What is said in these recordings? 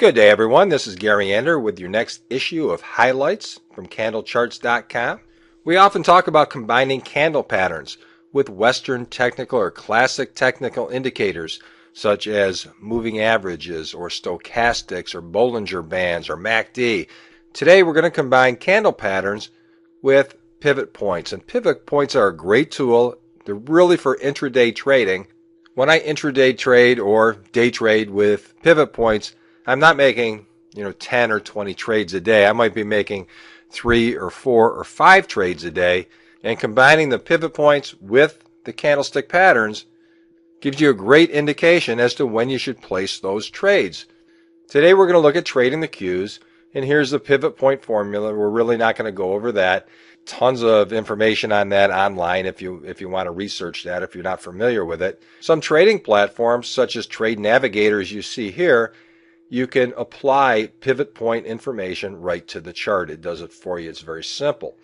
Good day, everyone. This is Gary Ander with your next issue of Highlights from CandleCharts.com. We often talk about combining candle patterns with Western technical or classic technical indicators such as moving averages or stochastics or Bollinger Bands or MACD. Today we're going to combine candle patterns with pivot points. And pivot points are a great tool. They're really for intraday trading. When I intraday trade or day trade with pivot points, I'm not making 10 or 20 trades a day. I might be making 3 or 4 or 5 trades a day. And combining the pivot points with the candlestick patterns gives you a great indication as to when you should place those trades. Today we're going to look at trading the cues. And here's the pivot point formula. We're really not going to go over that. Tons of information on that online if you want to research that, if you're not familiar with it. Some trading platforms such as Trade Navigator, as you see here, you can apply pivot point information right to the chart. It does it for you. It's very simple.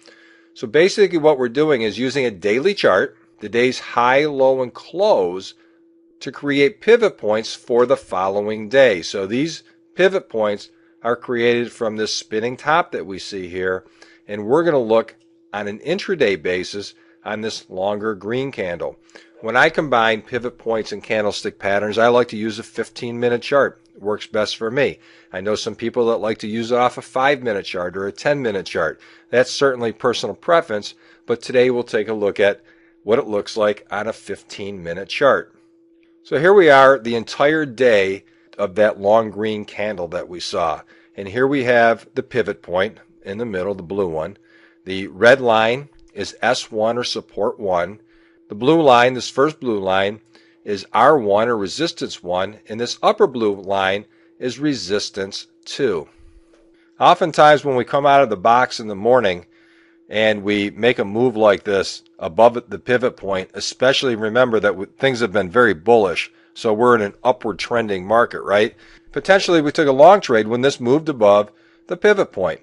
So basically what we're doing is using a daily chart, the day's high, low, and close, to create pivot points for the following day. So these pivot points are created from this spinning top that we see here, and we're going to look on an intraday basis on this longer green candle. When I combine pivot points and candlestick patterns, I like to use a 15-minute chart. It works best for me. I know some people that like to use it off a 5-minute chart or a 10-minute chart. That's certainly personal preference, but today we'll take a look at what it looks like on a 15-minute chart. So here we are, the entire day of that long green candle that we saw. And here we have the pivot point in the middle, the blue one. The red line is S1 or support 1. The blue line, this first blue line, is R1 or resistance 1, and this upper blue line is resistance 2. Oftentimes when we come out of the box in the morning and we make a move like this above the pivot point, especially remember that things have been very bullish, so we're in an upward trending market, right? Potentially we took a long trade when this moved above the pivot point.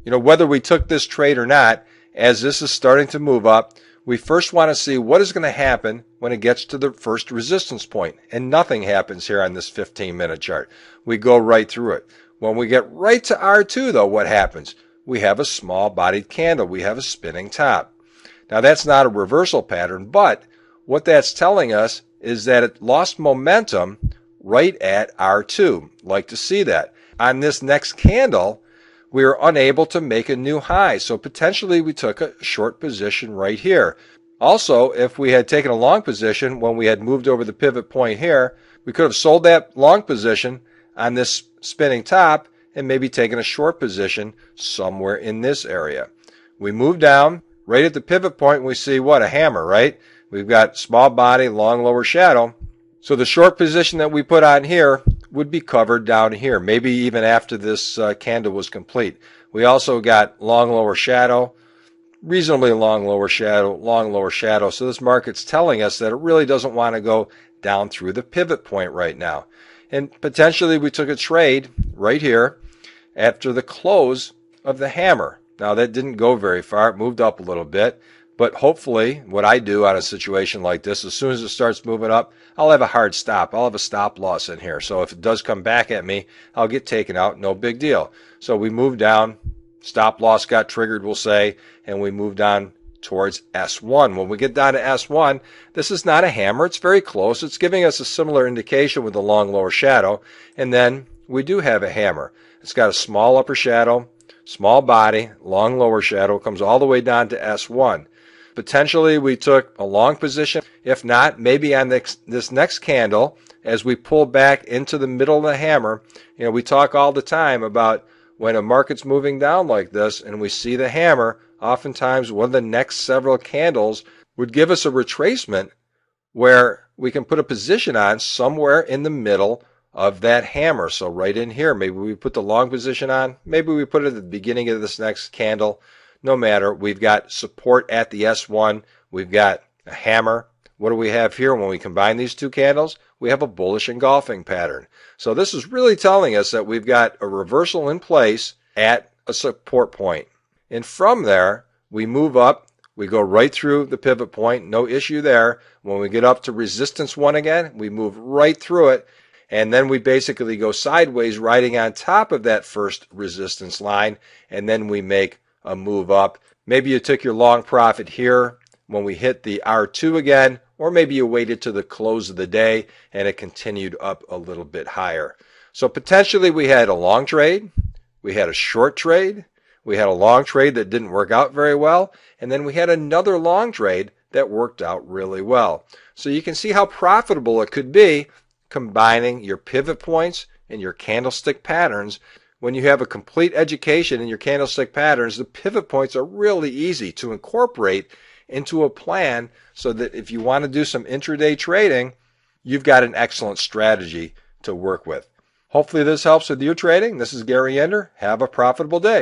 Whether we took this trade or not, as this is starting to move up, we first want to see what is going to happen when it gets to the first resistance point. And nothing happens here on this 15-minute chart. We go right through it. When we get right to R2, though, what happens? We have a small-bodied candle. We have a spinning top. Now, that's not a reversal pattern, but what that's telling us is that it lost momentum right at R2. Like to see that. On this next candle, we were unable to make a new high, so potentially we took a short position right here. Also, if we had taken a long position when we had moved over the pivot point here, we could have sold that long position on this spinning top and maybe taken a short position somewhere in this area. We move down right at the pivot point and we see what? A hammer, right? We've got small body, long lower shadow. So the short position that we put on here would be covered down here, maybe even after this candle was complete. We also got long lower shadow, reasonably long lower shadow, long lower shadow. So this market's telling us that it really doesn't want to go down through the pivot point right now. And potentially we took a trade right here after the close of the hammer. Now that didn't go very far. It moved up a little bit. But hopefully, what I do on a situation like this, as soon as it starts moving up, I'll have a hard stop. I'll have a stop loss in here. So if it does come back at me, I'll get taken out. No big deal. So we move down. Stop loss got triggered, we'll say, and we moved on towards S1. When we get down to S1, this is not a hammer. It's very close. It's giving us a similar indication with the long lower shadow. And then we do have a hammer. It's got a small upper shadow, small body, long lower shadow, comes all the way down to S1. Potentially we took a long position. If not, maybe on this next candle, as we pull back into the middle of the hammer, we talk all the time about when a market's moving down like this and we see the hammer, oftentimes one of the next several candles would give us a retracement where we can put a position on somewhere in the middle of that hammer. So right in here, maybe we put the long position on, maybe we put it at the beginning of this next candle. No matter, we've got support at the S1, we've got a hammer. What do we have here when we combine these two candles? We have a bullish engulfing pattern. So this is really telling us that we've got a reversal in place at a support point. And from there, we move up, we go right through the pivot point, no issue there. When we get up to resistance 1 again, we move right through it. And then we basically go sideways, riding on top of that first resistance line, and then we make a move up. Maybe you took your long profit here when we hit the R2 again, or maybe you waited to the close of the day and it continued up a little bit higher. So potentially we had a long trade, we had a short trade, we had a long trade that didn't work out very well, and then we had another long trade that worked out really well. So you can see how profitable it could be combining your pivot points and your candlestick patterns. When you have a complete education in your candlestick patterns, the pivot points are really easy to incorporate into a plan so that if you want to do some intraday trading, you've got an excellent strategy to work with. Hopefully this helps with your trading. This is Gary Ender. Have a profitable day.